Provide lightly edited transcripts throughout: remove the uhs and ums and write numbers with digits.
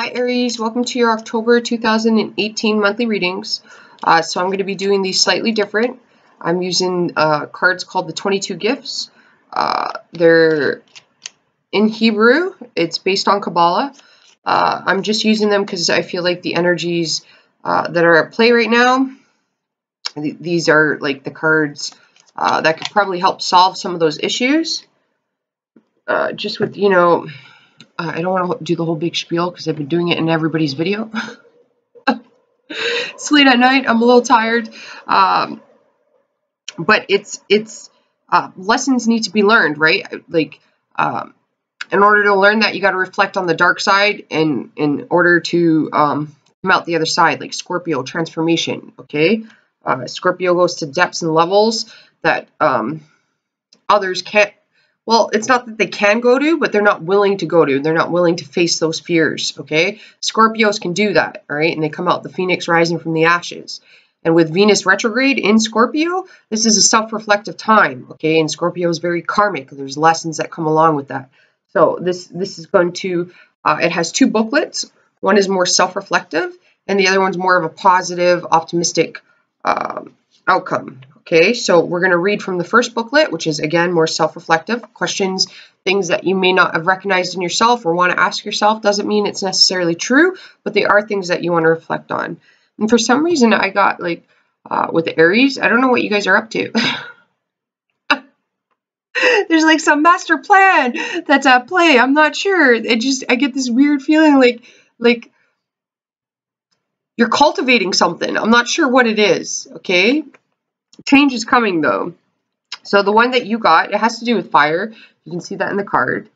Hi Aries, welcome to your October 2018 monthly readings. So I'm going to be doing these slightly different. I'm using cards called the 22 Gifts. They're in Hebrew. It's based on Kabbalah. I'm just using them because I feel like the energies that are at play right now, these are like the cards that could probably help solve some of those issues. Just with, I don't want to do the whole big spiel because I've been doing it in everybody's video. It's late at night. I'm a little tired. But it's lessons need to be learned, right? Like, in order to learn that, you got to reflect on the dark side in order to come out the other side, like Scorpio transformation, okay? Scorpio goes to depths and levels that others can't. Well, it's not that they can go to, but they're not willing to go to. They're not willing to face those fears, okay? Scorpios can do that, all right? And they come out the phoenix rising from the ashes. And with Venus retrograde in Scorpio, this is a self-reflective time, okay? And Scorpio is very karmic. There's lessons that come along with that. So this is going to, it has two booklets. One is more self-reflective, and the other one's more of a positive, optimistic outcome. Okay, so we're going to read from the first booklet, which is, again, more self-reflective. Questions, things that you may not have recognized in yourself or want to ask yourself. Doesn't mean it's necessarily true, but they are things that you want to reflect on. And for some reason, I got, like, with the Aries, I don't know what you guys are up to. There's, like, some master plan that's at play. I'm not sure. I get this weird feeling like you're cultivating something. I'm not sure what it is, okay? Change is coming, though. So the one that you got, it has to do with fire. You can see that in the card.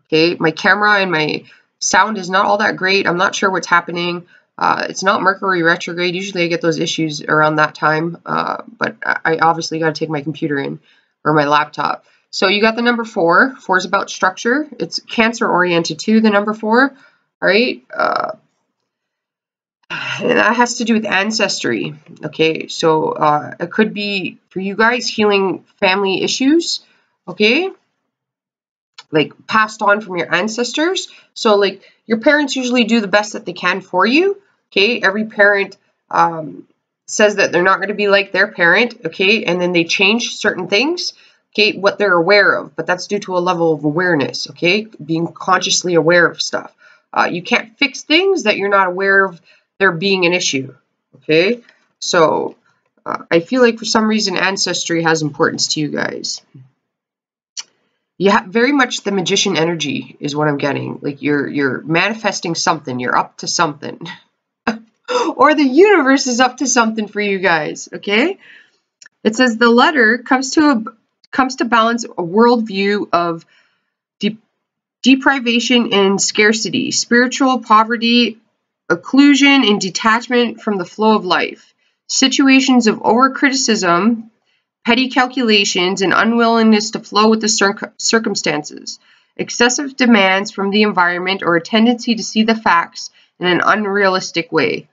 Okay, my camera and my sound is not all that great. I'm not sure what's happening. It's not Mercury retrograde. Usually I get those issues around that time, but I obviously got to take my computer in, or my laptop. So you got the number 4. 4 is about structure. It's Cancer oriented too, the number 4. All right. And that has to do with ancestry. Okay, so it could be for you guys healing family issues, okay, like passed on from your ancestors. So like your parents usually do the best that they can for you, okay? Every parent says that they're not going to be like their parent, okay, and then they change certain things, okay, what they're aware of, but that's due to a level of awareness, okay, being consciously aware of stuff. You can't fix things that you're not aware of there being an issue, okay? So I feel like for some reason ancestry has importance to you guys. You have very much the magician energy is what I'm getting. Like you're manifesting something, you're up to something. Or the universe is up to something for you guys, okay? It says the letter comes to balance a worldview of deprivation and scarcity, spiritual poverty, occlusion and detachment from the flow of life, situations of over-criticism, petty calculations, and unwillingness to flow with the circumstances, excessive demands from the environment, or a tendency to see the facts in an unrealistic way.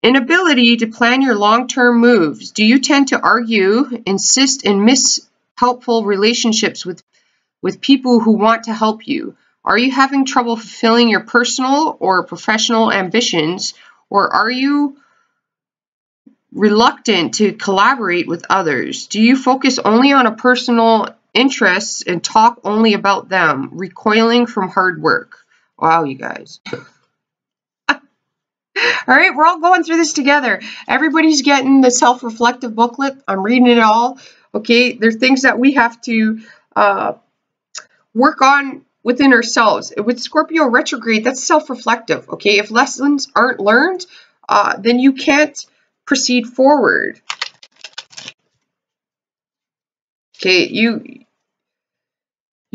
Inability to plan your long-term moves. Do you tend to argue, insist, and miss helpful relationships with people who want to help you? Are you having trouble fulfilling your personal or professional ambitions, or are you reluctant to collaborate with others? Do you focus only on a personal interests and talk only about them, recoiling from hard work? Wow, you guys. All right, we're all going through this together. Everybody's getting the self-reflective booklet. I'm reading it all. Okay, there's things that we have to work on within ourselves. With Scorpio retrograde, that's self-reflective, okay? If lessons aren't learned, then you can't proceed forward. Okay, you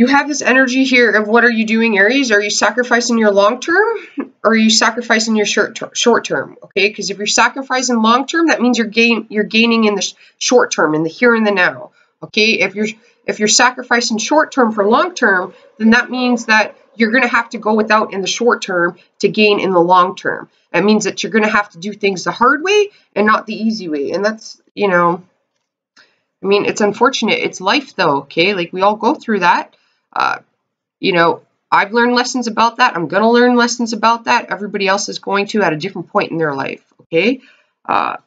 have this energy here of what are you doing, Aries? Are you sacrificing your long term, or are you sacrificing your short term? Okay, because if you're sacrificing long term, that means you're gaining in the short term, in the here and the now. Okay, if you're sacrificing short term for long term, then that means that you're going to have to go without in the short term to gain in the long term. That means that you're going to have to do things the hard way and not the easy way. And that's, I mean, it's unfortunate. It's life though, okay? Like we all go through that. I've learned lessons about that. I'm going to learn lessons about that. Everybody else is going to at a different point in their life, okay?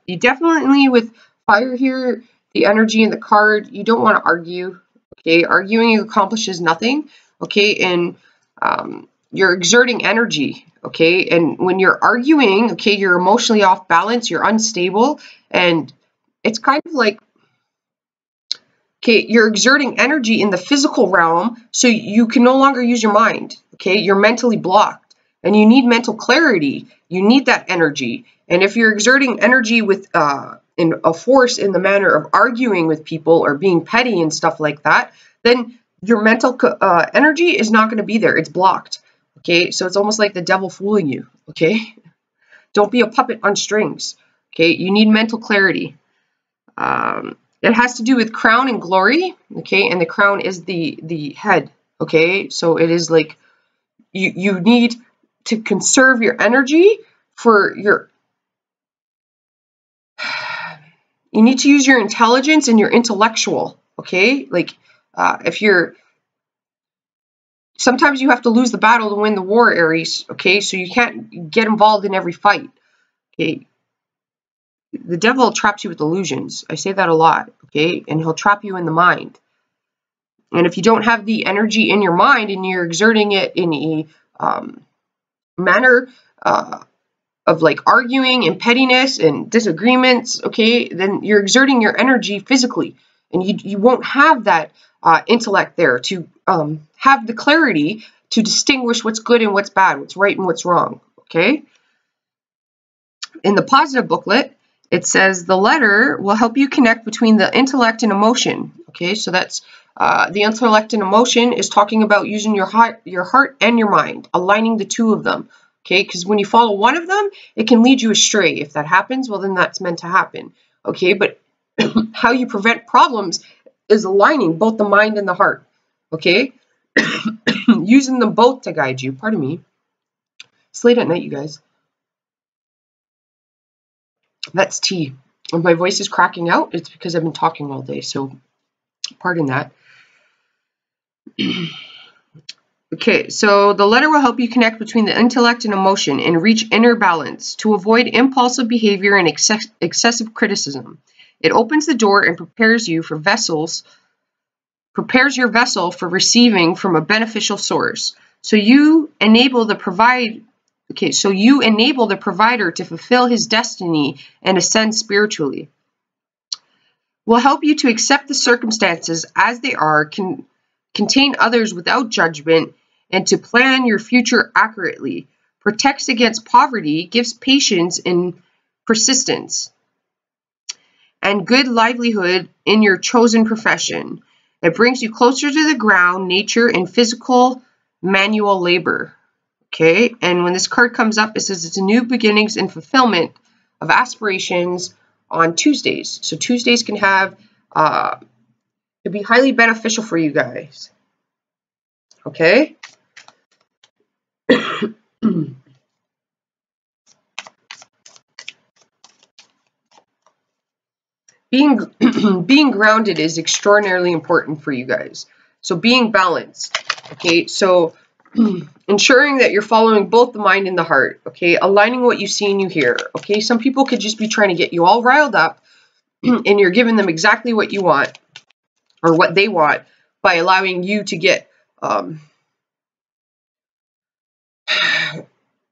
You definitely, with fire here, the energy in the card, you don't want to argue, okay? Arguing accomplishes nothing, okay? And you're exerting energy, okay? And when you're arguing, okay, you're emotionally off balance, you're unstable, and it's kind of like, okay, you're exerting energy in the physical realm, so you can no longer use your mind, okay? You're mentally blocked, and you need mental clarity. You need that energy. And if you're exerting energy with in a force in the manner of arguing with people or being petty and stuff like that, then your mental energy is not going to be there. It's blocked, okay? So it's almost like the devil fooling you, okay? Don't be a puppet on strings, okay? You need mental clarity. It has to do with crown and glory, okay? And the crown is the head, okay? So it is like you need to conserve your energy for your... You need to use your intelligence and your intellectual, okay? Like if you're... Sometimes you have to lose the battle to win the war, Aries, okay? So you can't get involved in every fight, okay? The devil traps you with illusions. I say that a lot, okay? And he'll trap you in the mind. And if you don't have the energy in your mind and you're exerting it in a manner of like arguing and pettiness and disagreements, okay, then you're exerting your energy physically. And you won't have that intellect there to have the clarity to distinguish what's good and what's bad, what's right and what's wrong, okay? In the positive booklet, it says the letter will help you connect between the intellect and emotion. Okay, so that's the intellect and emotion is talking about using your heart and your mind, aligning the two of them. Okay, because when you follow one of them, it can lead you astray. If that happens, well, then that's meant to happen. Okay, but how you prevent problems is aligning both the mind and the heart. Okay, using them both to guide you. Pardon me. It's late at night, you guys. That's tea. If my voice is cracking out, it's because I've been talking all day, so pardon that. Okay, so the letter will help you connect between the intellect and emotion and reach inner balance to avoid impulsive behavior and excessive criticism. It opens the door and prepares your vessel for receiving from a beneficial source. So you enable the provider to fulfill his destiny and ascend spiritually. Will help you to accept the circumstances as they are, contain others without judgment, and to plan your future accurately. Protects against poverty, gives patience and persistence, and good livelihood in your chosen profession. It brings you closer to the ground, nature, and physical manual labor. Okay, and when this card comes up, it says it's a new beginnings and fulfillment of aspirations on Tuesdays. So Tuesdays can have, it'd be highly beneficial for you guys. Okay? Being grounded is extraordinarily important for you guys. So being balanced. Okay, so ensuring that you're following both the mind and the heart, okay? Aligning what you see and you hear, okay? Some people could just be trying to get you all riled up and you're giving them exactly what you want or what they want by allowing you to get,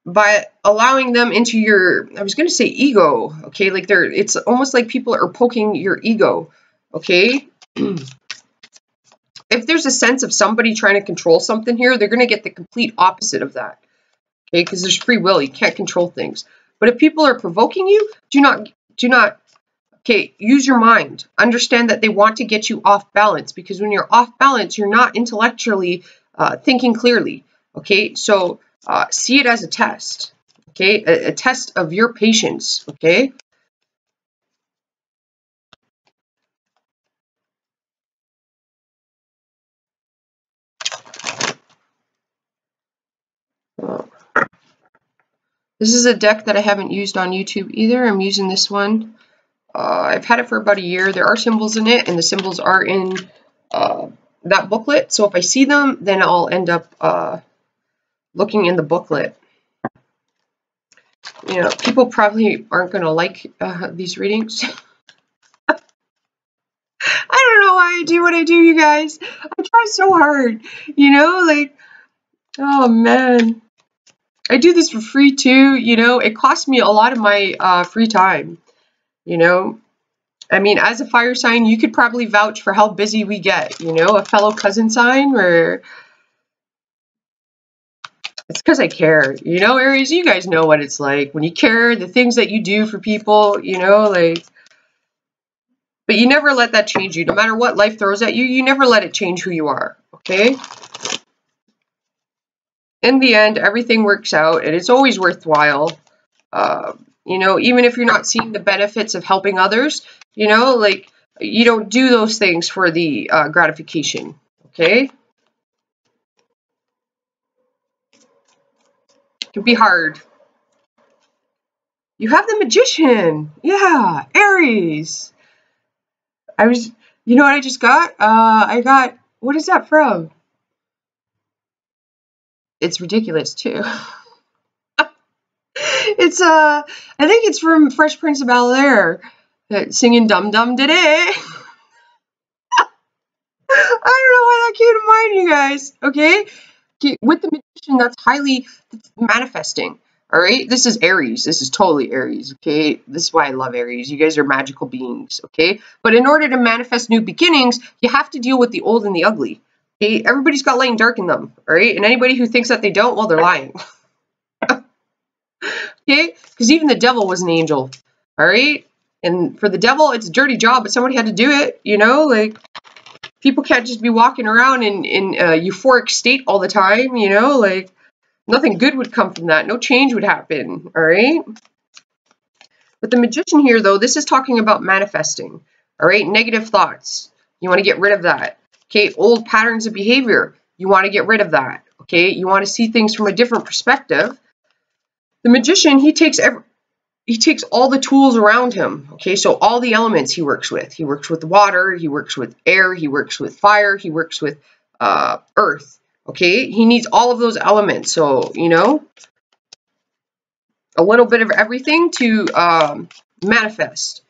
by allowing them into your, I was going to say ego, okay? Like it's almost like people are poking your ego, okay? If there's a sense of somebody trying to control something here, they're going to get the complete opposite of that, okay? Because there's free will. You can't control things. But if people are provoking you, do not, okay, use your mind. Understand that they want to get you off balance, because when you're off balance, you're not intellectually thinking clearly, okay? So see it as a test, okay? A test of your patience, okay? This is a deck that I haven't used on YouTube either. I'm using this one. I've had it for about a year. There are symbols in it, and the symbols are in that booklet. So if I see them, then I'll end up looking in the booklet. You know, people probably aren't going to like these readings. I don't know why I do what I do, you guys. I try so hard, you know, like, oh man. I do this for free too, you know. It costs me a lot of my free time, you know. I mean, as a fire sign, you could probably vouch for how busy we get, you know, a fellow cousin sign where it's because I care, you know, Aries, you guys know what it's like when you care, the things that you do for people, you know, like, but you never let that change you. No matter what life throws at you, you never let it change who you are, okay? In the end, everything works out and it's always worthwhile. You know, even if you're not seeing the benefits of helping others, you know, like, you don't do those things for the gratification, okay? It can be hard. You have the Magician. Yeah, Aries. You know what I just got? I got, what is that from? It's ridiculous too. It's, I think it's from Fresh Prince of Bel-Air. Singing Dum Dum Today. I don't know why that came to mind, you guys. Okay? With the Magician, that's highly manifesting. All right? This is Aries. This is totally Aries. Okay? This is why I love Aries. You guys are magical beings. Okay? But in order to manifest new beginnings, you have to deal with the old and the ugly. Okay? Everybody's got light and dark in them. All right? And anybody who thinks that they don't, well, they're lying. Okay? Because even the devil was an angel. All right? And for the devil, it's a dirty job, but somebody had to do it. You know? Like, people can't just be walking around in a euphoric state all the time, you know, like nothing good would come from that. No change would happen, all right? With the Magician here, though, this is talking about manifesting, all right? Negative thoughts. You want to get rid of that. Okay, old patterns of behavior. You want to get rid of that, okay? You want to see things from a different perspective. The Magician, he takes all the tools around him, okay? So all the elements he works with. He works with water, he works with air, he works with fire, he works with earth, okay? He needs all of those elements. So, you know, a little bit of everything to manifest,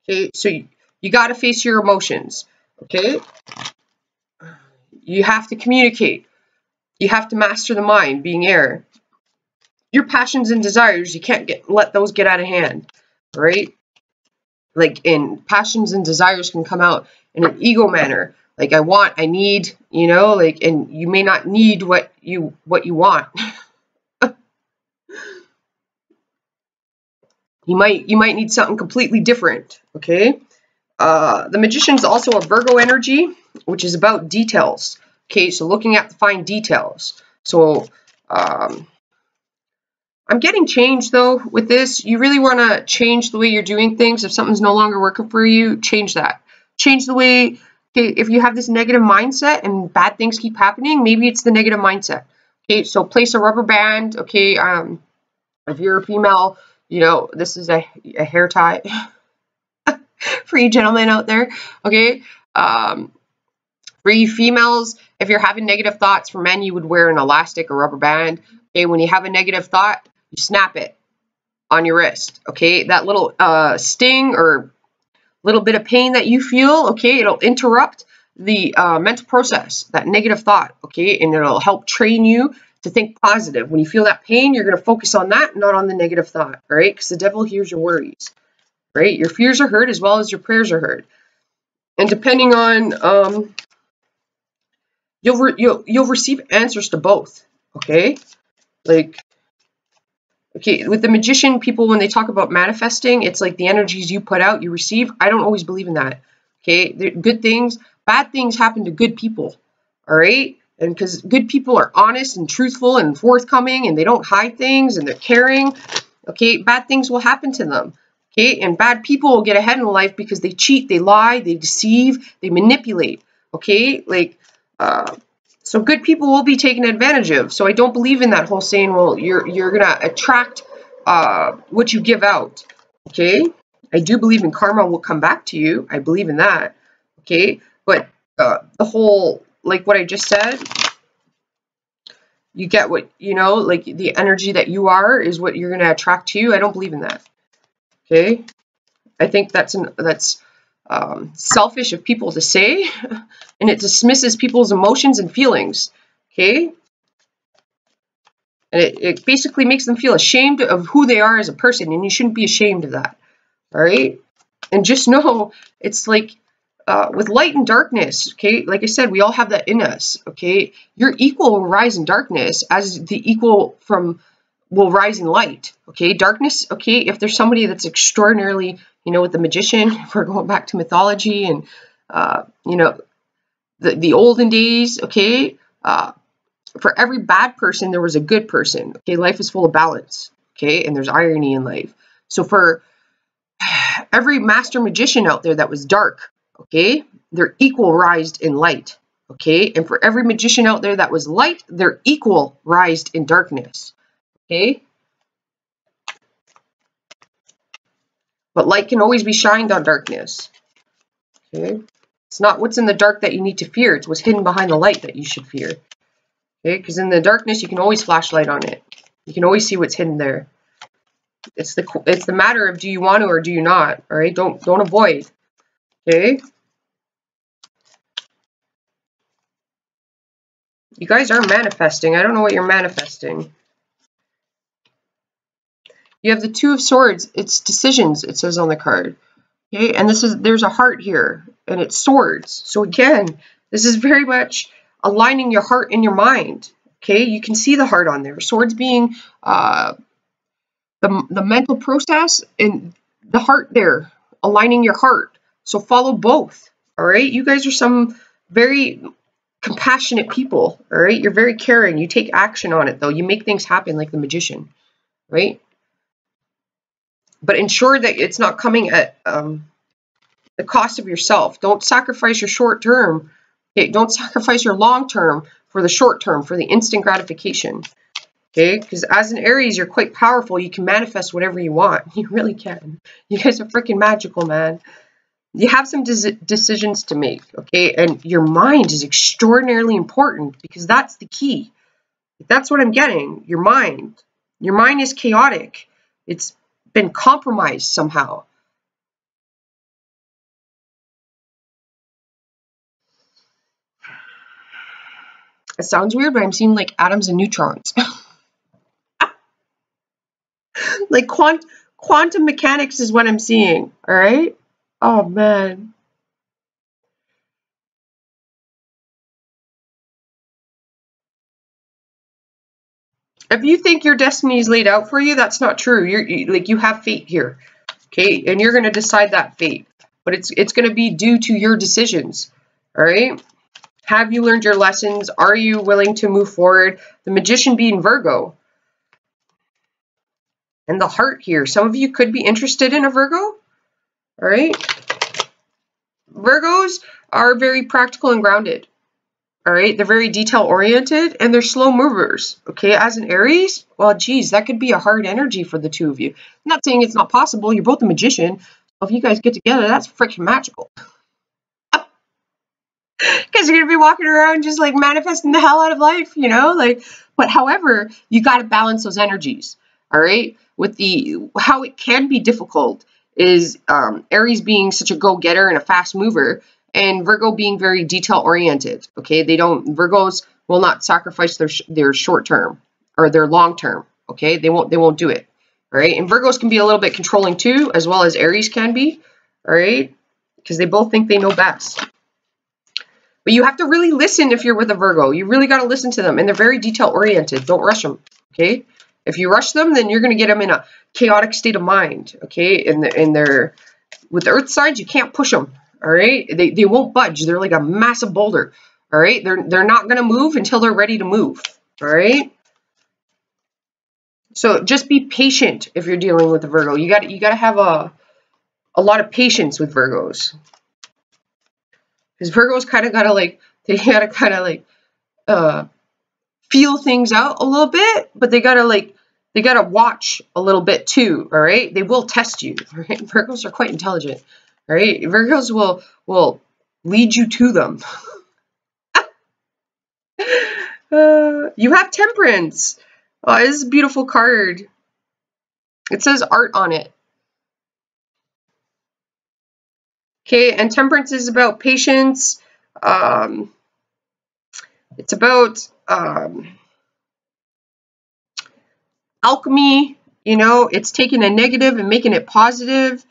okay? So you got to face your emotions, okay? You have to communicate. You have to master the mind, being air. Your passions and desires, you can't let those get out of hand, right? Like, in passions and desires can come out in an ego manner. Like, I want, I need, you know, like, and you may not need what you want. You might need something completely different, okay? The Magician's also a Virgo energy, which is about details. Okay, so looking at the fine details. So, I'm getting change, though, with this. You really want to change the way you're doing things. If something's no longer working for you, change that. Change the way, okay, if you have this negative mindset and bad things keep happening, maybe it's the negative mindset. Okay, so place a rubber band, okay, if you're a female, you know, this is a hair tie for you gentlemen out there, okay? For you females, if you're having negative thoughts, for men, you would wear an elastic or rubber band. Okay, when you have a negative thought, you snap it on your wrist, okay? That little sting or little bit of pain that you feel, okay, it'll interrupt the mental process, that negative thought, okay? And it'll help train you to think positive. When you feel that pain, you're going to focus on that, not on the negative thought, all right? Because the devil hears your worries, right? Your fears are heard as well as your prayers are heard. And depending on, you'll receive answers to both, okay? Like, okay, with the Magician, people, when they talk about manifesting, it's like the energies you put out, you receive. I don't always believe in that, okay? Good things, bad things happen to good people, all right? And because good people are honest and truthful and forthcoming, and they don't hide things, and they're caring, okay, bad things will happen to them, okay? And bad people will get ahead in life because they cheat, they lie, they deceive, they manipulate, okay? Like, so good people will be taken advantage of. So I don't believe in that whole saying, well, you're gonna attract what you give out, okay? I do believe in karma will come back to you. I believe in that, okay? But the whole, like what I just said, you get what, you know, like the energy that you are is what you're going to attract to you. I don't believe in that. Okay. I think that's selfish of people to say, and it dismisses people's emotions and feelings. Okay. And it basically makes them feel ashamed of who they are as a person, and you shouldn't be ashamed of that. All right. And just know it's like, with light and darkness, okay, like I said, we all have that in us, okay? Your equal will rise in darkness as the equal will rise in light, okay? Darkness, okay, if there's somebody that's extraordinarily, you know, with the magician, if we're going back to mythology and, you know, the olden days, okay? For every bad person, there was a good person, okay? Life is full of balance, okay? And there's irony in life. So for every master magician out there that was dark, okay, they're equal rised in light, okay? And for every magician out there that was light, they're equal rised in darkness, okay? But light can always be shined on darkness, okay? It's not what's in the dark that you need to fear. It's what's hidden behind the light that you should fear, okay? Because in the darkness, you can always flash light on it. You can always see what's hidden there. It's the matter of do you want to or do you not, all right? Don't avoid, okay? You guys are manifesting. I don't know what you're manifesting. You have the Two of Swords. It's decisions, it says on the card. Okay, and there's a heart here, and it's swords. So again, this is very much aligning your heart and your mind. Okay, you can see the heart on there. Swords being the mental process, and the heart there, aligning your heart. So follow both. All right, you guys are some very compassionate people. All right, you're very caring. You take action on it, though. You make things happen like the magician, right? But ensure that it's not coming at the cost of yourself. Don't sacrifice your short term. Okay? Don't sacrifice your long term for the short term, for the instant gratification. Okay? Because as an Aries, you're quite powerful. You can manifest whatever you want. You really can. You guys are freaking magical, man. You have some decisions to make. Okay? And your mind is extraordinarily important because that's the key. That's what I'm getting. Your mind. Your mind is chaotic. It's been compromised somehow. It sounds weird, but I'm seeing like atoms and neutrons. Like quantum mechanics is what I'm seeing. All right. Oh man. If you think your destiny is laid out for you, that's not true. You have fate here. Okay, and you're going to decide that fate, but it's going to be due to your decisions. All right. Have you learned your lessons? Are you willing to move forward? The Magician being Virgo. And the heart here. Some of you could be interested in a Virgo. All right. Virgos are very practical and grounded. All right. They're very detail oriented and they're slow movers. Okay. As an Aries, well, geez, that could be a hard energy for the two of you. I'm not saying it's not possible. You're both a magician. If you guys get together, that's freaking magical. Because you're going to be walking around just like manifesting the hell out of life, you know, like, but however, you got to balance those energies. All right. With how it can be difficult is Aries being such a go-getter and a fast mover, and Virgo being very detail oriented. Okay. Virgos will not sacrifice their short term or their long term. Okay. They won't do it. All right. And Virgos can be a little bit controlling too, as well as Aries can be. All right. Because they both think they know best. But you have to really listen if you're with a Virgo. You really got to listen to them. And they're very detail-oriented. Don't rush them, okay? If you rush them, then you're going to get them in a chaotic state of mind, okay? And with the earth signs, you can't push them, all right? They won't budge. They're like a massive boulder, all right? They're not going to move until they're ready to move, all right? So just be patient if you're dealing with a Virgo. You got to have a lot of patience with Virgos. Because Virgos kind of got to like, they got to kind of like feel things out a little bit, but they got to watch a little bit too, all right? They will test you, all right? Virgos are quite intelligent, all right? Virgos will lead you to them. You have Temperance. Oh, this is a beautiful card. It says art on it. Okay, and Temperance is about patience. It's about alchemy. You know, it's taking a negative and making it positive.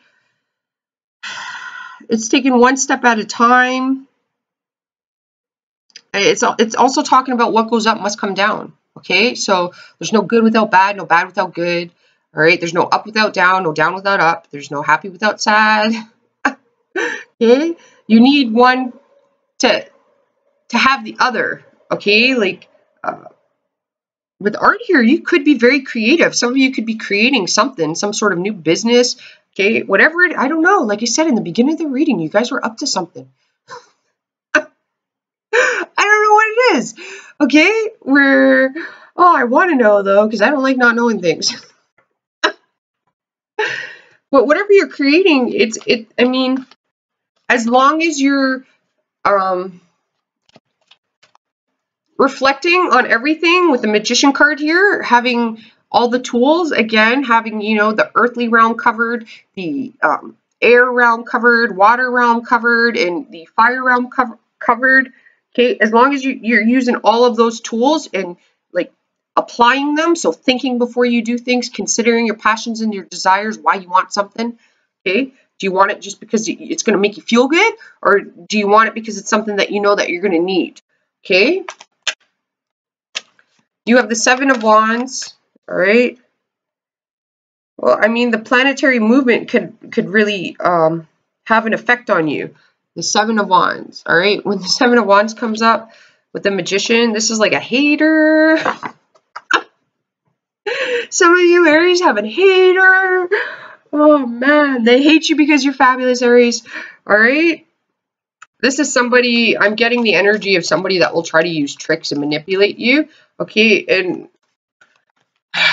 It's taking one step at a time. It's also talking about what goes up must come down. Okay, so there's no good without bad, no bad without good. All right, there's no up without down, no down without up. There's no happy without sad. Okay, you need one to have the other. Okay, like with art here, you could be very creative. Some of you could be creating something, some sort of new business. Okay, whatever it, I don't know. Like I said in the beginning of the reading, you guys were up to something. I don't know what it is. Okay, I want to know though, because I don't like not knowing things. But whatever you're creating, I mean, as long as you're reflecting on everything with the Magician card here, having all the tools, again, having, you know, the earthly realm covered, the air realm covered, water realm covered, and the fire realm covered. Okay, as long as you're using all of those tools and like applying them, so thinking before you do things, considering your passions and your desires, why you want something. Okay, do you want it just because it's going to make you feel good, or do you want it because it's something that you know that you're going to need? Okay. You have the Seven of Wands, all right? Well, I mean, the planetary movement could really have an effect on you. The Seven of Wands, all right? When the Seven of Wands comes up with the Magician, this is like a hater. Some of you Aries have a hater. Oh, man. They hate you because you're fabulous, Aries, all right? This is somebody, I'm getting the energy of somebody that will try to use tricks and manipulate you, okay? And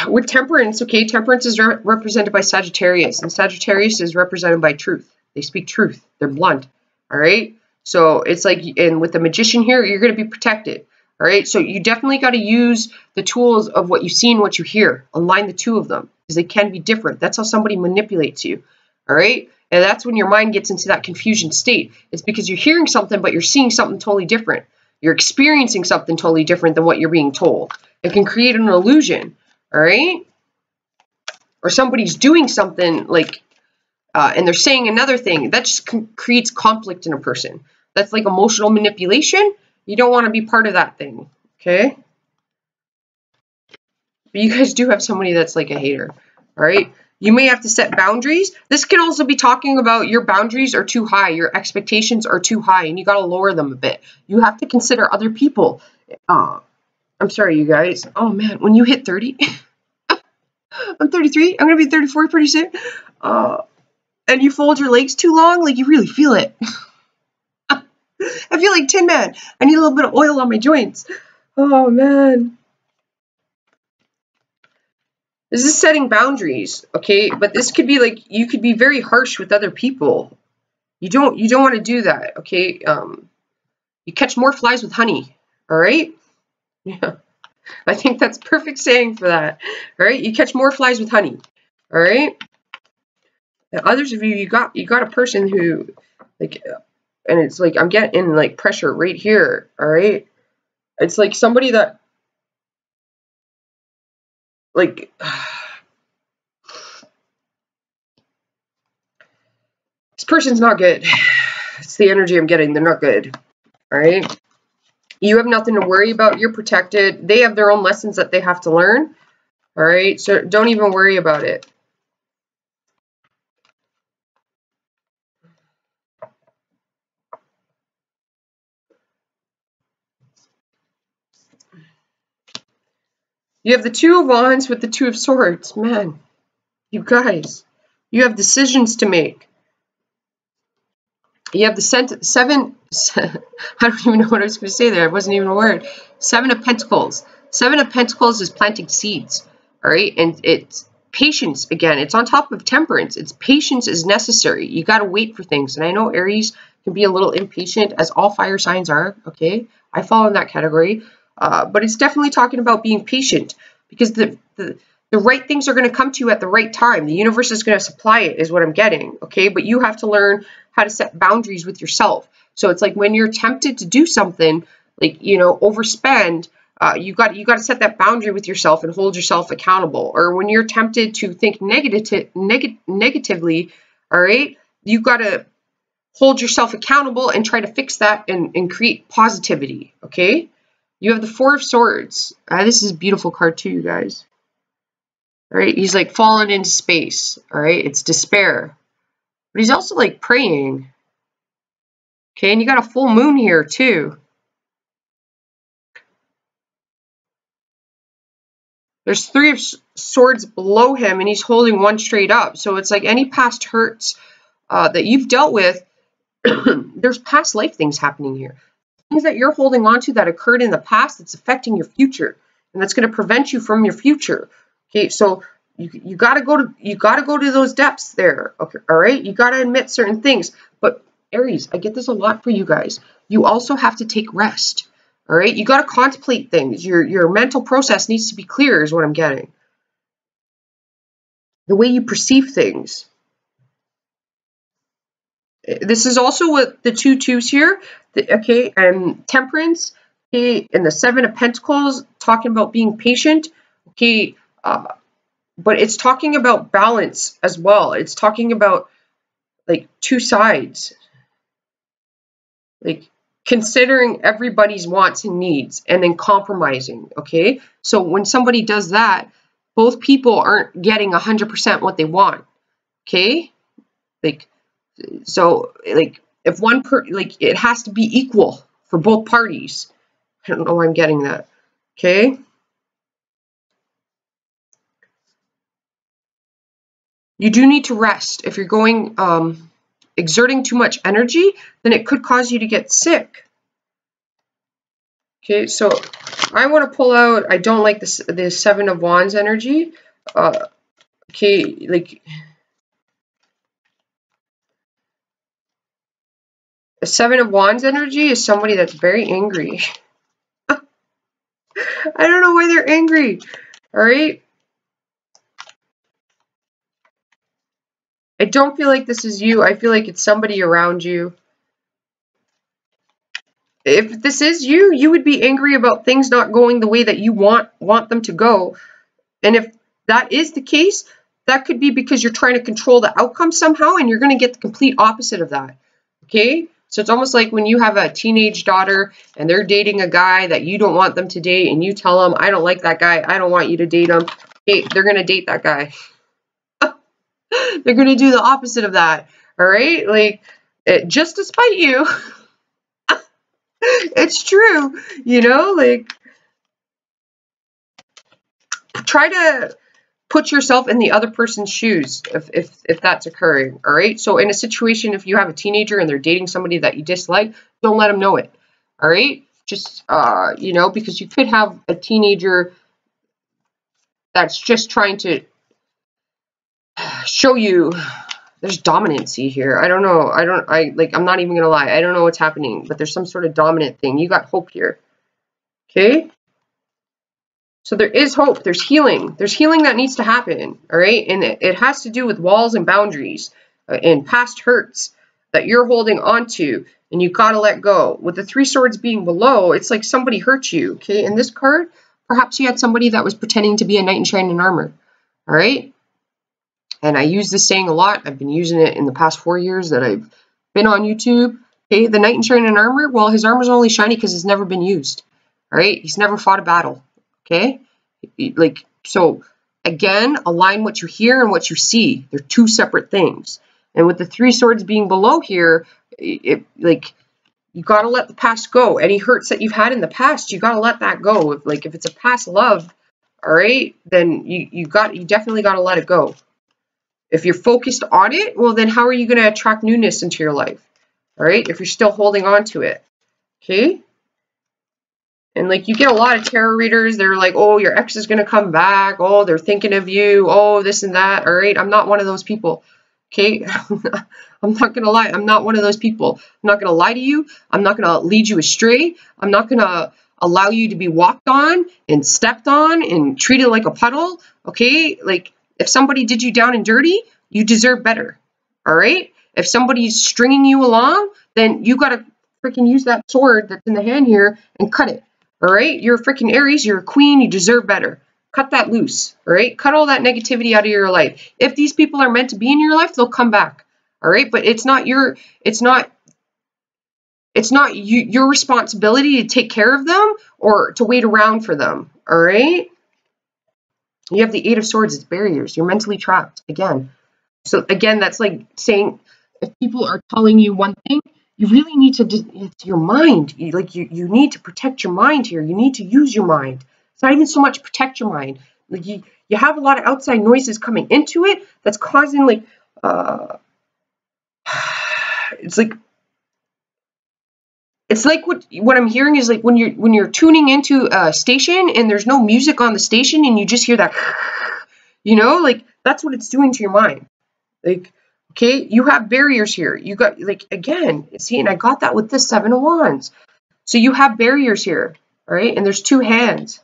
with Temperance, okay, Temperance is represented by Sagittarius, and Sagittarius is represented by truth. They speak truth. They're blunt, all right? So it's like, and with the Magician here, you're going to be protected, all right? So you definitely got to use the tools of what you see and what you hear. Align the two of them, because they can be different. That's how somebody manipulates you, all right? And that's when your mind gets into that confusion state. It's because you're hearing something, but you're seeing something totally different. You're experiencing something totally different than what you're being told. It can create an illusion. All right, or somebody's doing something like, and they're saying another thing. That just creates conflict in a person. That's like emotional manipulation. You don't want to be part of that thing, okay? But you guys do have somebody that's like a hater, all right? You may have to set boundaries. This can also be talking about your boundaries are too high. Your expectations are too high, and you got to lower them a bit. You have to consider other people. I'm sorry, you guys. Oh, man, when you hit 30... I'm 33. I'm going to be 34 pretty soon. And you fold your legs too long, like you really feel it. I feel like Tin Man. I need a little bit of oil on my joints. Oh, man. This is setting boundaries, okay? But this could be like, you could be very harsh with other people. You don't want to do that, okay? You catch more flies with honey, all right? Yeah. I think that's perfect saying for that. All right? You catch more flies with honey. All right? And others of you, you got a person who, like, and it's like, I'm getting, like, pressure right here, all right? It's like somebody that, like, this person's not good. It's the energy I'm getting. They're not good, all right? You have nothing to worry about. You're protected. They have their own lessons that they have to learn, all right? So don't even worry about it. You have the Two of Wands with the Two of Swords. Man, you guys, you have decisions to make. You have the seven, I don't even know what I was going to say there. It wasn't even a word. Seven of Pentacles. Seven of Pentacles is planting seeds, all right? And it's patience, again. It's on top of Temperance. It's patience is necessary. You got to wait for things. And I know Aries can be a little impatient, as all fire signs are, okay? I fall in that category. but it's definitely talking about being patient, because the right things are going to come to you at the right time. The universe is going to supply it, is what I'm getting, okay? But you have to learn how to set boundaries with yourself. So it's like when you're tempted to do something, like, you know, overspend, you got to set that boundary with yourself and hold yourself accountable. Or when you're tempted to think negatively, all right, you got to hold yourself accountable and try to fix that and create positivity, okay? You have the Four of Swords. This is a beautiful card too, you guys. All right, he's like fallen into space, all right? It's despair. But he's also like praying. Okay, and you got a full moon here too. There's Three of Swords below him, and he's holding one straight up. So it's like any past hurts that you've dealt with, there's past life things happening here. Things that you're holding on to that occurred in the past that's affecting your future, and that's going to prevent you from your future. Okay, so you got to go to those depths there. Okay, all right, you got to admit certain things. But Aries, I get this a lot for you guys. You also have to take rest. All right, you got to contemplate things. Your mental process needs to be clear, is what I'm getting. The way you perceive things. This is also with the 2 2s here, okay, and Temperance, okay, and the 7 of Pentacles, talking about being patient, okay, but it's talking about balance as well. It's talking about, like, two sides, like, considering everybody's wants and needs, and then compromising, okay? So when somebody does that, both people aren't getting 100% what they want, okay? Like, so, like, if one like, it has to be equal for both parties. I don't know why I'm getting that, okay? You do need to rest. If you're going, exerting too much energy, then it could cause you to get sick. Okay, so I want to pull out, I don't like this, the 7 of Wands energy. Okay, like, the 7 of Wands energy is somebody that's very angry. I don't know why they're angry. All right. I don't feel like this is you. I feel like it's somebody around you. If this is you, you would be angry about things not going the way that you want them to go. And if that is the case, that could be because you're trying to control the outcome somehow, and you're going to get the complete opposite of that. Okay? So it's almost like when you have a teenage daughter and they're dating a guy that you don't want them to date, and you tell them, I don't like that guy, I don't want you to date him. Okay, they're going to date that guy. They're going to do the opposite of that. All right? Like, just to spite you. It's true. You know, like, try to put yourself in the other person's shoes if that's occurring. All right? So in a situation, if you have a teenager and they're dating somebody that you dislike, don't let them know it. All right? Just, you know, because you could have a teenager that's just trying to show you there's dominancy here. I don't know. I'm not even going to lie. I don't know what's happening, but there's some sort of dominant thing. You got hope here. Okay? So there is hope. There's healing. There's healing that needs to happen. All right? And it has to do with walls and boundaries and past hurts that you're holding on to, and you got to let go. With the 3 swords being below, it's like somebody hurt you. Okay? In this card, perhaps you had somebody that was pretending to be a knight in shining armor. All right? And I use this saying a lot. I've been using it in the past 4 years that I've been on YouTube. Okay, the knight in shining armor, well, his armor's only shiny because it's never been used. All right, he's never fought a battle. Okay, like, so again, align what you hear and what you see. They're two separate things. And with the 3 swords being below here, like, you got to let the past go. Any hurts that you've had in the past, you got to let that go. If it's a past love, all right, then you definitely got to let it go. If you're focused on it, well, then how are you going to attract newness into your life? All right, if you're still holding on to it. Okay? And, like, you get a lot of tarot readers. They're like, oh, your ex is going to come back. Oh, they're thinking of you. Oh, this and that. All right, I'm not one of those people. Okay? I'm not going to lie. I'm not one of those people. I'm not going to lie to you. I'm not going to lead you astray. I'm not going to allow you to be walked on and stepped on and treated like a puddle, okay? Like, if somebody did you down and dirty, you deserve better, all right? If somebody's stringing you along, then you got to freaking use that sword that's in the hand here and cut it, all right? You're a freaking Aries. You're a queen. You deserve better. Cut that loose, all right? Cut all that negativity out of your life. If these people are meant to be in your life, they'll come back, all right? But it's not your responsibility to take care of them or to wait around for them, all right? You have the Eight of Swords. It's barriers. You're mentally trapped again. So again, that's like saying if people are telling you one thing, you really need to, it's your mind. You need to protect your mind here. You need to use your mind. It's not even so much protect your mind. Like you have a lot of outside noises coming into it that's causing like, it's like what I'm hearing is like when you're tuning into a station and there's no music on the station and you just hear that, like that's what it's doing to your mind. Like, okay, you have barriers here. You got, like, again, see, and I got that with this Seven of Wands. So you have barriers here, all right? And there's two hands.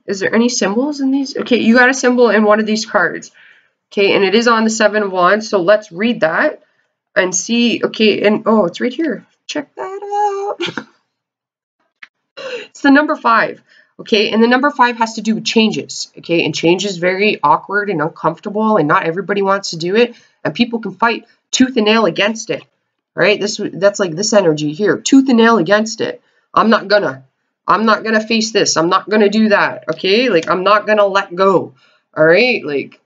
Is there any symbols in these? Okay, you got a symbol in one of these cards. Okay, and it is on the Seven of Wands. So let's read that and see. Okay, and oh, it's right here. Check that out. It's the number 5. Okay, and the number 5 has to do with changes, okay, and change is very awkward and uncomfortable, and not everybody wants to do it, and people can fight tooth and nail against it, right? That's like this energy here, tooth and nail against it. I'm not gonna face this. I'm not gonna do that, okay? Like, I'm not gonna let go, all right? Like,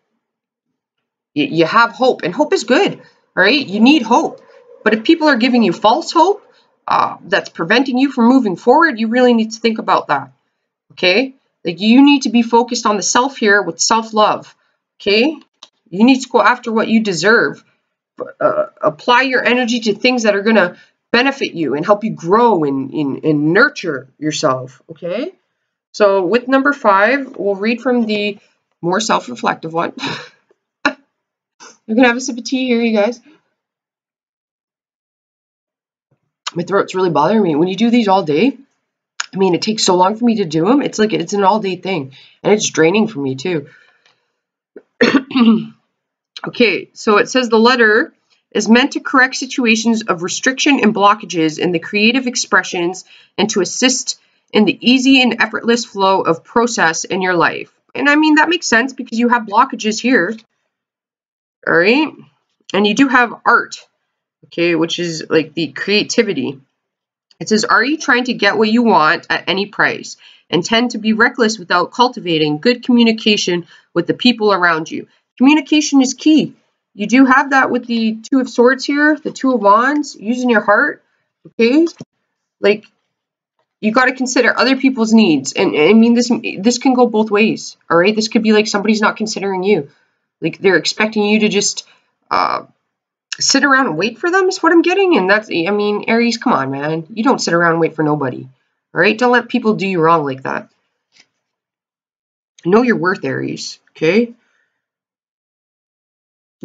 you have hope, and hope is good, all right? You need hope, but if people are giving you false hope, that's preventing you from moving forward, you really need to think about that. Okay, like you need to be focused on the self here with self-love. Okay, you need to go after what you deserve. Apply your energy to things that are going to benefit you and help you grow and nurture yourself. Okay, so with number 5, we'll read from the more self-reflective one. I'm going to have a sip of tea here, you guys. My throat's really bothering me. When you do these all day, I mean, it takes so long for me to do them. It's like it's an all-day thing, and it's draining for me too. Okay, so it says the letter is meant to correct situations of restriction and blockages in the creative expressions and to assist in the easy and effortless flow of process in your life. And I mean, that makes sense because you have blockages here, all right? And you do have art, okay, which is like the creativity. It says, are you trying to get what you want at any price and tend to be reckless without cultivating good communication with the people around you? Communication is key. You do have that with the Two of Swords here, the Two of Wands, using your heart, okay? Like, you got to consider other people's needs. And I mean, this can go both ways, all right? This could be like somebody's not considering you. Like, they're expecting you to just sit around and wait for them is what I'm getting. And that's, I mean, Aries, come on, man. You don't sit around and wait for nobody. All right? Don't let people do you wrong like that. Know your worth, Aries. Okay?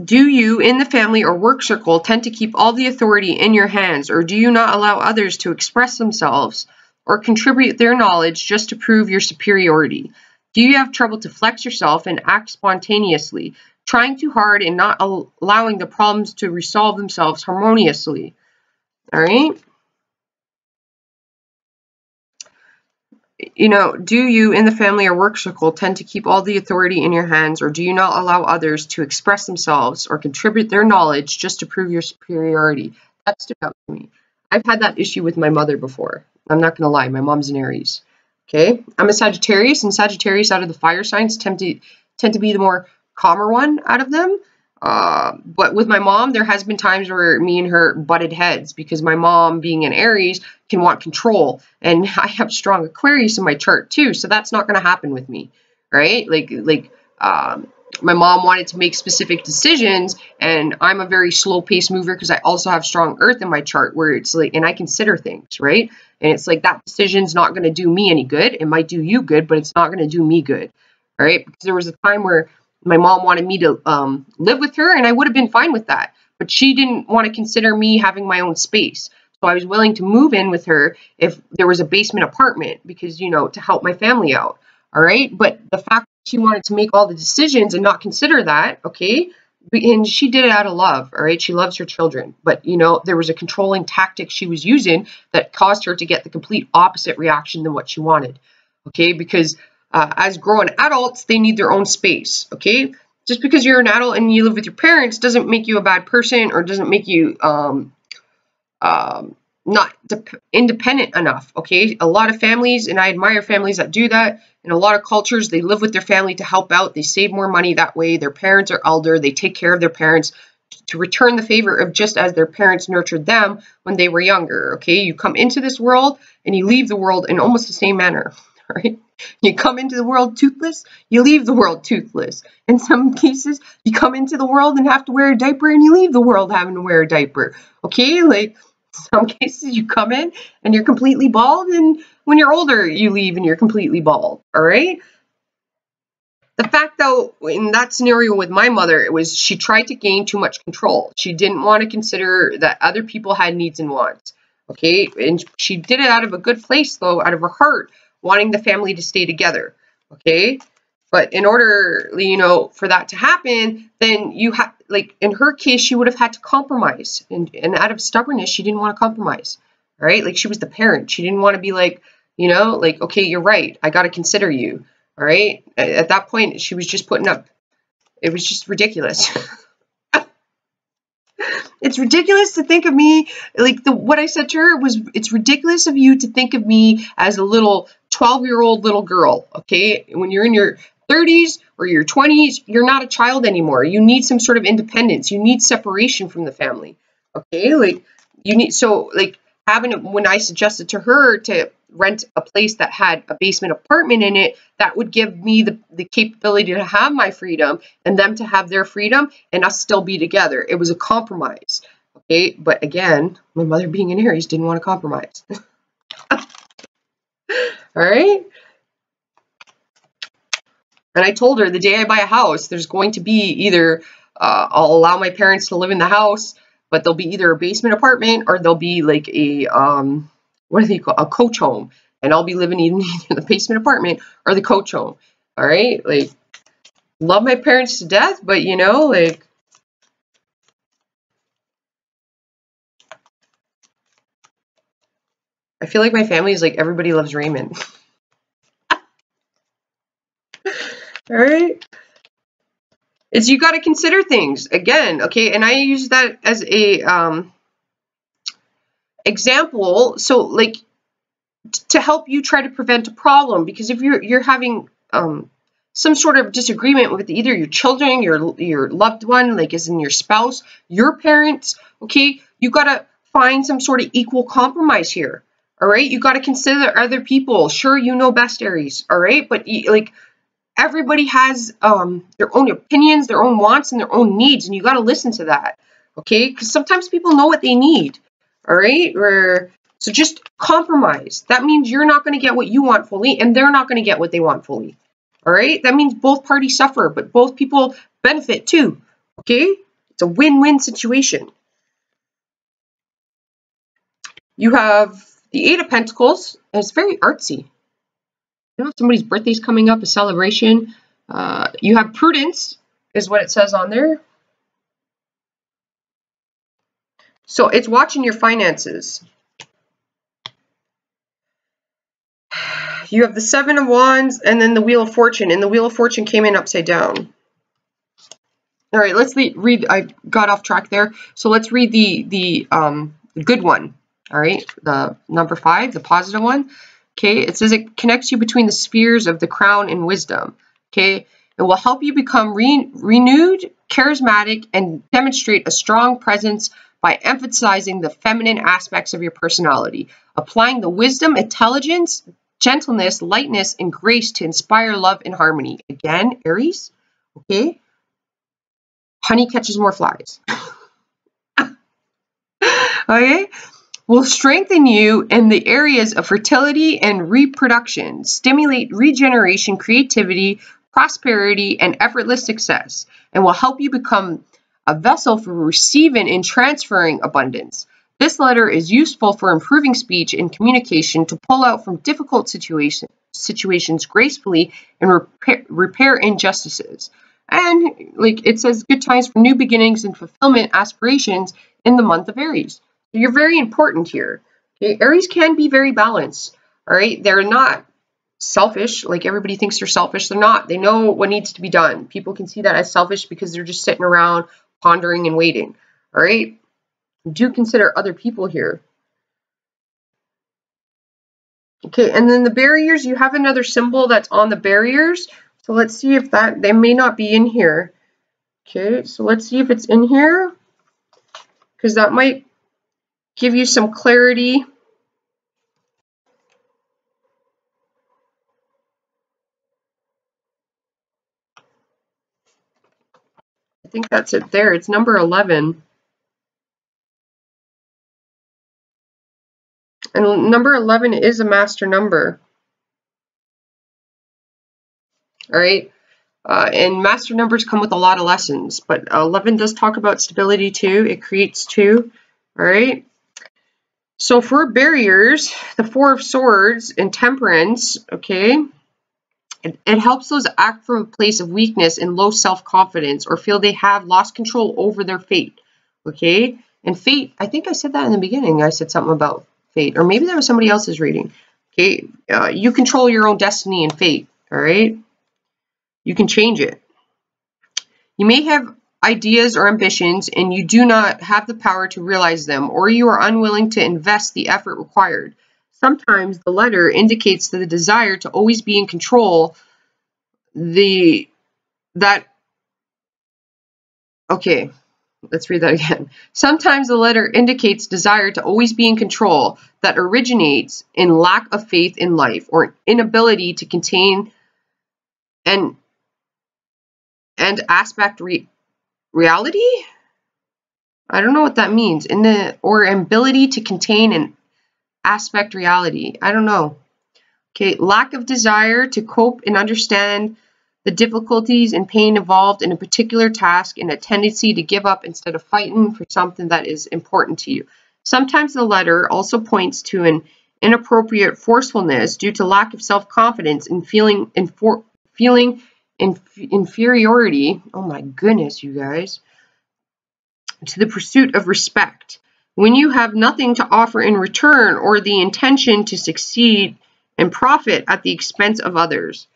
Do you, in the family or work circle, tend to keep all the authority in your hands, or do you not allow others to express themselves or contribute their knowledge just to prove your superiority? Do you have trouble to flex yourself and act spontaneously, trying too hard and not allowing the problems to resolve themselves harmoniously? All right. Do you in the family or work circle tend to keep all the authority in your hands, or do you not allow others to express themselves or contribute their knowledge just to prove your superiority? That stood out to me. I've had that issue with my mother before. I'm not going to lie. My mom's an Aries. Okay. I'm a Sagittarius, and Sagittarius out of the fire signs tend to be the more calmer one out of them. But with my mom, there has been times where me and her butted heads because my mom, being an Aries, can want control, and I have strong Aquarius in my chart too, so that's not going to happen with me, right? My mom wanted to make specific decisions, and I'm a very slow-paced mover because I also have strong Earth in my chart, where it's like, and I consider things, right? And it's like that decision's not going to do me any good. It might do you good, but it's not going to do me good, all right? Because there was a time where my mom wanted me to live with her, and I would have been fine with that. but she didn't want to consider me having my own space. So I was willing to move in with her if there was a basement apartment because, you know, to help my family out. All right. But the fact that she wanted to make all the decisions and not consider that, okay, and she did it out of love. All right. She loves her children. But, you know, there was a controlling tactic she was using that caused her to get the complete opposite reaction than what she wanted. Okay. Because as grown adults, they need their own space. Okay. Just because you're an adult and you live with your parents doesn't make you a bad person or doesn't make you not independent enough. Okay. A lot of families, and I admire families that do that. In a lot of cultures, they live with their family to help out. They save more money that way. Their parents are elder. They take care of their parents to return the favor of just as their parents nurtured them when they were younger. Okay. You come into this world and you leave the world in almost the same manner. Right? You come into the world toothless, you leave the world toothless. In some cases, you come into the world and have to wear a diaper and you leave the world having to wear a diaper. Okay? Like some cases you come in and you're completely bald, and when you're older, you leave and you're completely bald. All right? The fact, though, in that scenario with my mother, it was she tried to gain too much control. She didn't want to consider that other people had needs and wants. Okay? And she did it out of a good place, though, out of her heart, wanting the family to stay together. Okay? But in order, you know, for that to happen, then you have, like, in her case, she would have had to compromise. And out of stubbornness, she didn't want to compromise. All right? Like, she was the parent. She didn't want to be like, you know, like, okay, you're right. I got to consider you. All right? At that point, she was just putting up. It was just ridiculous. It's ridiculous to think of me, like what I said to her was, it's ridiculous of you to think of me as a little 12-year-old little girl, okay? When you're in your 30s or your 20s, you're not a child anymore. You need some sort of independence. You need separation from the family, okay? Like, you need, so, like, when I suggested to her to rent a place that had a basement apartment in it, that would give me the capability to have my freedom and them to have their freedom and us still be together. It was a compromise. Okay, but again, my mother being an Aries didn't want to compromise. All right. And I told her the day I buy a house, there's going to be either I'll allow my parents to live in the house, but there'll be either a basement apartment or there'll be like a what do they call, a coach home, and I'll be living in either the basement apartment or the coach home. All right, like, love my parents to death, but you know, like, I feel like my family is like everybody loves Raymond. All right. It's, you got to consider things again, okay? And I use that as a example, so like to help you try to prevent a problem, because if you're having some sort of disagreement with either your children, your loved one, like as in your spouse, your parents, okay, you got to find some sort of equal compromise here. All right, you got to consider other people. Sure, you know best, Aries. All right, but like, everybody has their own opinions, their own wants, and their own needs, and you got to listen to that, okay? Because sometimes people know what they need, all right? So just compromise. That means you're not going to get what you want fully, and they're not going to get what they want fully, all right? That means both parties suffer, but both people benefit too, okay? It's a win-win situation. You have the Eight of Pentacles, and it's very artsy. You know, if somebody's birthday's coming up, a celebration. You have prudence, is what it says on there. So it's watching your finances. You have the Seven of Wands and then the Wheel of Fortune, and the Wheel of Fortune came in upside down. All right, let's read. I got off track there. So let's read the good one. All right, the number 5, the positive one. Okay, it says it connects you between the spheres of the crown and wisdom. Okay, it will help you become renewed, charismatic, and demonstrate a strong presence by emphasizing the feminine aspects of your personality, applying the wisdom, intelligence, gentleness, lightness, and grace to inspire love and harmony. Again, Aries, okay? Honey catches more flies. Okay? Will strengthen you in the areas of fertility and reproduction, stimulate regeneration, creativity, prosperity, and effortless success, and will help you become a vessel for receiving and transferring abundance. This letter is useful for improving speech and communication, to pull out from difficult situations gracefully and repair injustices. And like it says, good times for new beginnings and fulfillment aspirations in the month of Aries. So you're very important here. Okay? Aries can be very balanced. All right, they're not selfish like everybody thinks they're selfish. They're not. They know what needs to be done. People can see that as selfish because they're just sitting around pondering and waiting. All right, do consider other people here. Okay, and then the barriers, you have another symbol that's on the barriers. So let's see if that, they may not be in here. Okay, so let's see if it's in here, because that might give you some clarity. I think that's it there. It's number 11. And number 11 is a master number. All right. And master numbers come with a lot of lessons, but 11 does talk about stability too. It creates two. All right. So for barriers, the Four of Swords and Temperance, okay, it helps those act from a place of weakness and low self-confidence, or feel they have lost control over their fate, okay? And fate, I think I said that in the beginning. I said something about fate, or maybe that was somebody else's reading, okay? You control your own destiny and fate, all right? You can change it. You may have ideas or ambitions and you do not have the power to realize them, or you are unwilling to invest the effort required. Sometimes the letter indicates the desire to always be in control. Okay, let's read that again. Sometimes the letter indicates desire to always be in control that originates in lack of faith in life, or inability to contain and aspect reality. I don't know what that means. Or ability to contain and aspect reality. I don't know. Okay, lack of desire to cope and understand the difficulties and pain involved in a particular task, and a tendency to give up instead of fighting for something that is important to you. Sometimes the letter also points to an inappropriate forcefulness due to lack of self-confidence and feeling inferiority. Oh my goodness, you guys. To the pursuit of respect. When you have nothing to offer in return, or the intention to succeed and profit at the expense of others.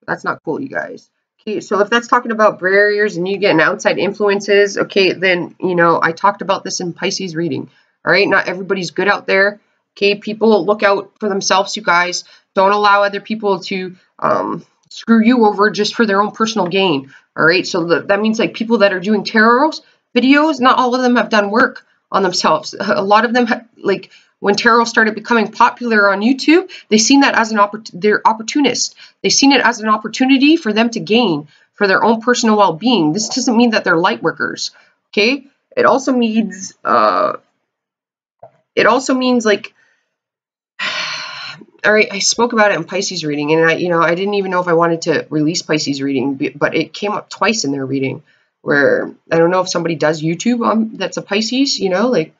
That's not cool, you guys. Okay, so if that's talking about barriers and you get outside influences, okay, then, you know, I talked about this in Pisces reading. All right, not everybody's good out there. Okay, people look out for themselves, you guys. Don't allow other people to screw you over just for their own personal gain. All right, so that means like people that are doing tarot videos, not all of them have done work on themselves. A lot of them, like when tarot started becoming popular on YouTube, they seen that as they're opportunists. They seen it as an opportunity for them to gain for their own personal well-being. This doesn't mean that they're light workers. Okay, it also means like, all right, I spoke about it in Pisces reading, and I didn't even know if I wanted to release Pisces reading, but it came up twice in their reading, where I don't know if somebody does YouTube that's a Pisces, like,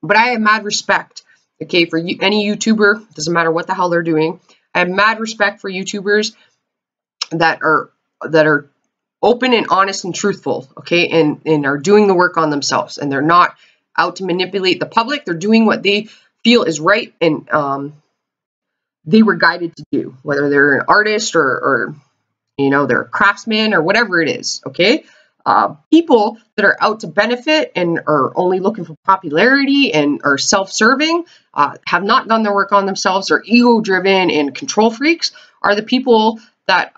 but I have mad respect, okay, for any YouTuber, doesn't matter what the hell they're doing. I have mad respect for YouTubers that are open and honest and truthful, okay, and are doing the work on themselves, and they're not out to manipulate the public. They're doing what they feel is right, and they were guided to do, whether they're an artist or they're a craftsman or whatever it is, okay? People that are out to benefit and are only looking for popularity and are self-serving, have not done their work on themselves, are ego-driven and control freaks, are the people that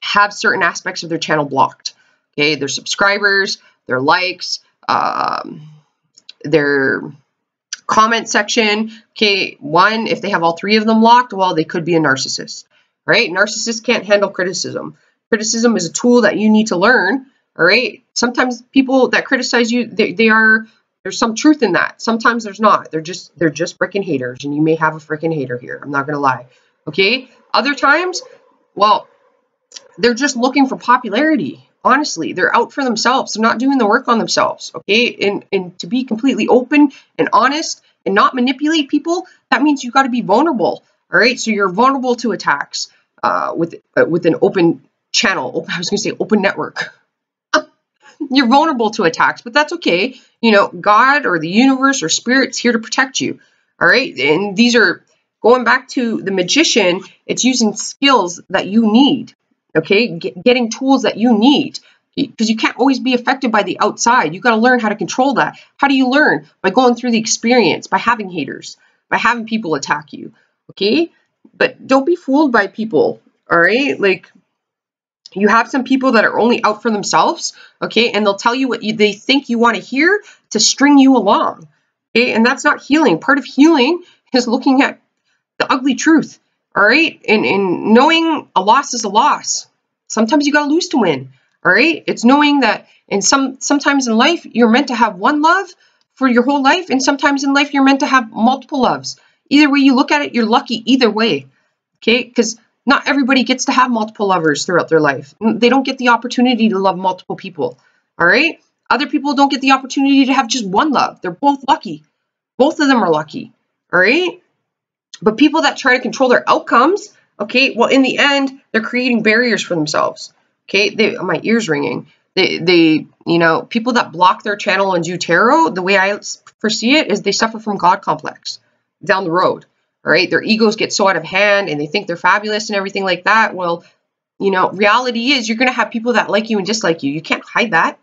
have certain aspects of their channel blocked, okay? Their subscribers, their likes, their comment section, okay? One, if they have all three of them locked, well, they could be a narcissist. Right? Narcissists can't handle criticism. Criticism is a tool that you need to learn. All right. Sometimes people that criticize you, there's some truth in that. Sometimes there's not. They're just freaking haters, and you may have a freaking hater here. I'm not gonna lie. Okay. Other times, well, they're just looking for popularity. honestly, they're out for themselves. They're not doing the work on themselves, okay? And to be completely open and honest and not manipulate people, that means you got to be vulnerable, all right? So you're vulnerable to attacks with an open channel. I was going to say open network. You're vulnerable to attacks, but that's okay. You know, God or the universe or spirit's here to protect you, all right? And these are, going back to the magician, it's using skills that you need, okay? Getting tools that you need, because you can't always be affected by the outside. You got to learn how to control that. How do you learn? By going through the experience, by having haters, by having people attack you, okay? But don't be fooled by people, all right? Like, you have some people that are only out for themselves, okay? And they'll tell you what they think you want to hear to string you along, okay? And that's not healing. Part of healing is looking at the ugly truth, all right? And knowing a loss is a loss. Sometimes you got to lose to win, all right? It's knowing that sometimes in life, you're meant to have one love for your whole life, and sometimes in life, you're meant to have multiple loves. Either way you look at it, you're lucky either way, okay? Because not everybody gets to have multiple lovers throughout their life. They don't get the opportunity to love multiple people, all right? Other people don't get the opportunity to have just one love. They're both lucky. Both of them are lucky, all right? But people that try to control their outcomes, okay, well, in the end, they're creating barriers for themselves, okay? My ear's ringing. You know, people that block their channel and do tarot, the way I foresee it is they suffer from God complex down the road. All right, their egos get so out of hand and they think they're fabulous and everything like that. Well, you know, reality is you're going to have people that like you and dislike you. You can't hide that.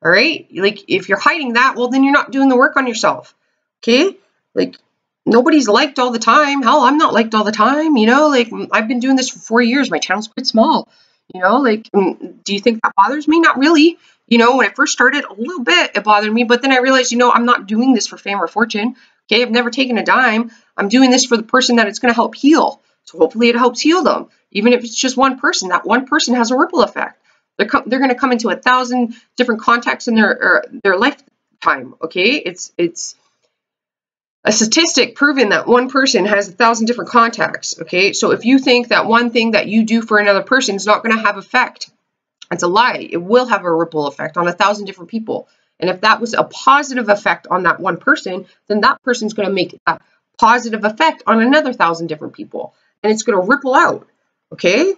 All right, like if you're hiding that, well, then you're not doing the work on yourself. Okay, like nobody's liked all the time. Hell, I'm not liked all the time. You know, like I've been doing this for 4 years. My channel's quite small. You know, like, do you think that bothers me? Not really. You know, when I first started, a little bit it bothered me, but then I realized, you know, I'm not doing this for fame or fortune. Okay, I've never taken a dime. I'm doing this for the person that it's going to help heal. So hopefully it helps heal them. Even if it's just one person, that one person has a ripple effect. They're going to come into 1,000 different contexts in their lifetime. Okay, it's a statistic proven that one person has 1,000 different contacts. Okay, so if you think that one thing that you do for another person is not going to have effect, it's a lie. It will have a ripple effect on 1,000 different people. And if that was a positive effect on that one person, then that person's going to make a positive effect on another 1,000 different people. And it's going to ripple out. Okay?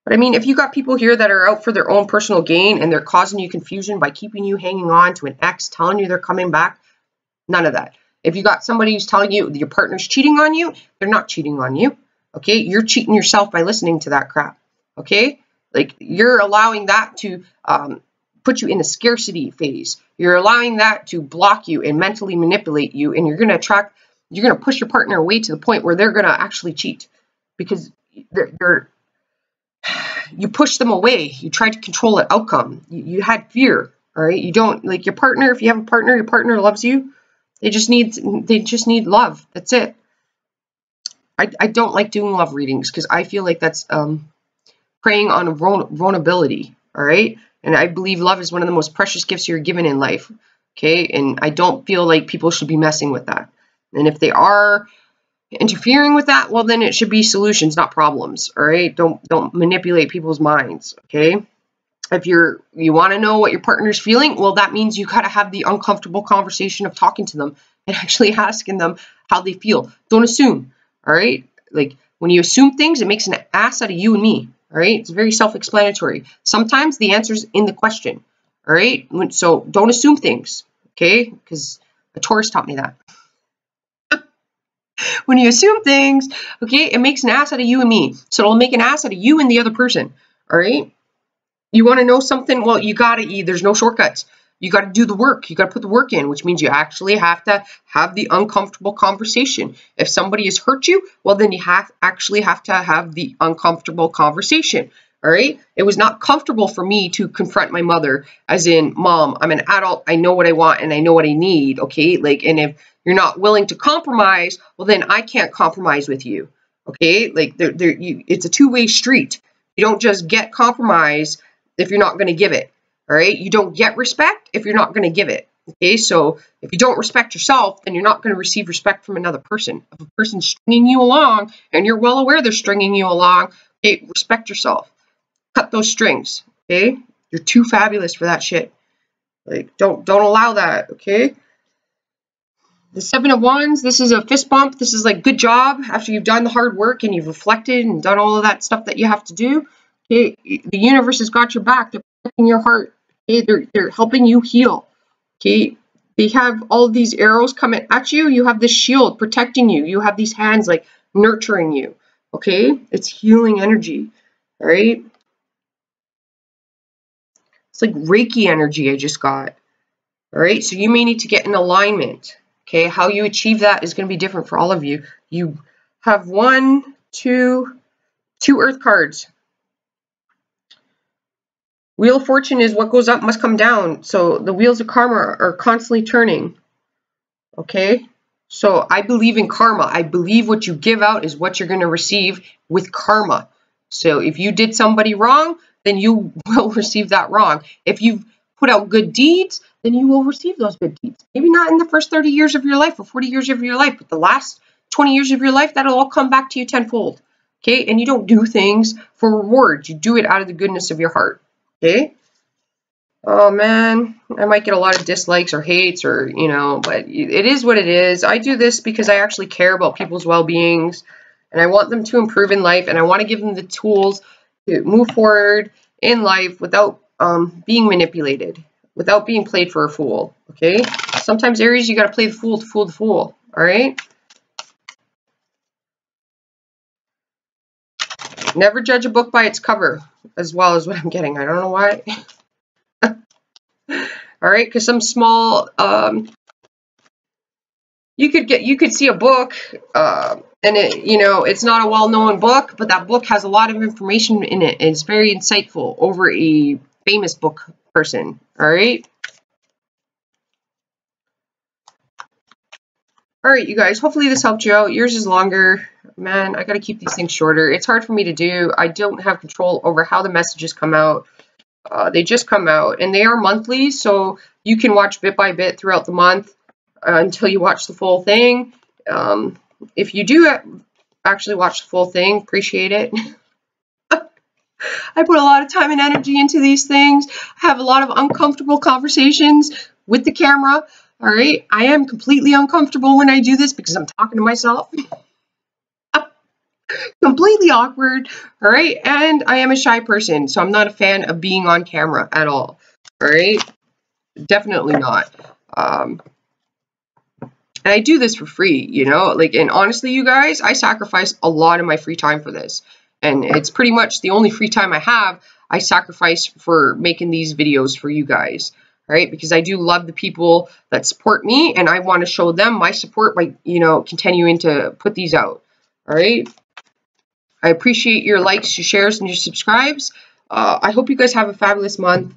But I mean, if you got people here that are out for their own personal gain and they're causing you confusion by keeping you hanging on to an ex, telling you they're coming back, none of that. If you got somebody who's telling you your partner's cheating on you, they're not cheating on you. Okay? You're cheating yourself by listening to that crap. Okay? Like, you're allowing that to put you in a scarcity phase. You're allowing that to block you and mentally manipulate you, and you're going to push your partner away to the point where they're going to actually cheat because you push them away. You try to control an outcome. You had fear, all right? You don't, like, your partner, if you have a partner, your partner loves you. They just need love. That's it. I don't like doing love readings because I feel like that's preying on vulnerability, all right? And I believe love is one of the most precious gifts you're given in life, okay? And I don't feel like people should be messing with that. And if they are interfering with that, well, then it should be solutions, not problems, all right? Don't manipulate people's minds, okay? If you want to know what your partner's feeling, well, that means you got to have the uncomfortable conversation of talking to them and actually asking them how they feel. Don't assume, all right? Like, when you assume things, it makes an ass out of you and me, all right? It's very self-explanatory. Sometimes the answer's in the question, all right? So don't assume things, okay? Because a Taurus taught me that. When you assume things, okay, it makes an ass out of you and me. So it'll make an ass out of you and the other person, all right? You want to know something? Well, you got to, there's no shortcuts. You got to do the work. You got to put the work in, which means you actually have to have the uncomfortable conversation. If somebody has hurt you, well, then you actually have to have the uncomfortable conversation. All right. It was not comfortable for me to confront my mother as in, Mom, I'm an adult. I know what I want and I know what I need. Okay. Like, and if you're not willing to compromise, well, then I can't compromise with you. Okay. Like it's a two-way street. You don't just get compromise if you're not going to give it. All right. You don't get respect if you're not going to give it. Okay. So if you don't respect yourself, then you're not going to receive respect from another person. If a person's stringing you along and you're well aware they're stringing you along, okay, respect yourself. Cut those strings. Okay. You're too fabulous for that shit. Like, don't allow that, okay? The Seven of Wands, this is a fist bump. This is like, good job after you've done the hard work and you've reflected and done all of that stuff that you have to do. Okay, the universe has got your back. They're protecting your heart. Okay, they're helping you heal. Okay, they have all of these arrows coming at you. You have this shield protecting you. You have these hands like nurturing you. Okay, it's healing energy. All right, it's like Reiki energy I just got. All right, so you may need to get in alignment. Okay, how you achieve that is going to be different for all of you. You have two earth cards. Wheel of Fortune is what goes up must come down. So the wheels of karma are constantly turning. Okay, so I believe in karma. I believe what you give out is what you're going to receive with karma. So if you did somebody wrong, then you will receive that wrong. If you've put out good deeds, then you will receive those good deeds. Maybe not in the first 30 years of your life or 40 years of your life, but the last 20 years of your life, that'll all come back to you tenfold. Okay, and you don't do things for rewards. You do it out of the goodness of your heart. Okay. Oh man, I might get a lot of dislikes or hates or, you know, but it is what it is. I do this because I actually care about people's well-beings and I want them to improve in life and I want to give them the tools to move forward in life without being manipulated, without being played for a fool, okay? Sometimes, Aries, you got to play the fool to fool the fool, all right? Never judge a book by its cover, as well as what I'm getting. I don't know why. All right, because some small, you could see a book, and it, you know, it's not a well-known book, but that book has a lot of information in it. And it's very insightful over a famous book person. All right. All right, you guys. Hopefully this helped you out. Yours is longer. Man, I got to keep these things shorter. It's hard for me to do. I don't have control over how the messages come out. They just come out, and they are monthly, so you can watch bit by bit throughout the month until you watch the full thing. If you do actually watch the full thing, appreciate it. I put a lot of time and energy into these things. I have a lot of uncomfortable conversations with the camera. All right, I am completely uncomfortable when I do this because I'm talking to myself. Completely awkward, all right? And I am a shy person, so I'm not a fan of being on camera at all, all right? Definitely not. And I do this for free, you know? Like, and honestly, you guys, I sacrifice a lot of my free time for this. And it's pretty much the only free time I have, I sacrifice for making these videos for you guys, all right? Because I do love the people that support me, and I want to show them my support by, you know, continuing to put these out, all right? I appreciate your likes, your shares, and your subscribes. I hope you guys have a fabulous month.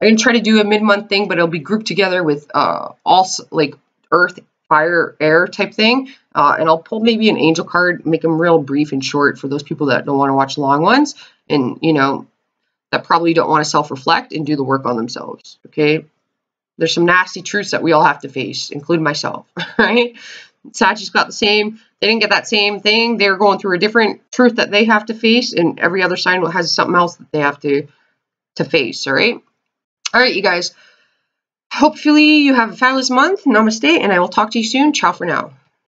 I'm going to try to do a mid-month thing, but it'll be grouped together with all like earth, fire, air type thing. And I'll pull maybe an angel card, make them real brief and short for those people that don't want to watch long ones. And, you know, that probably don't want to self-reflect and do the work on themselves, okay? There's some nasty truths that we all have to face, including myself, right? Sagittarius got the same. They didn't get that same thing. They're going through a different truth that they have to face, and every other sign has something else that they have to face, all right? All right, you guys. Hopefully you have a fabulous month. Namaste, and I will talk to you soon. Ciao for now.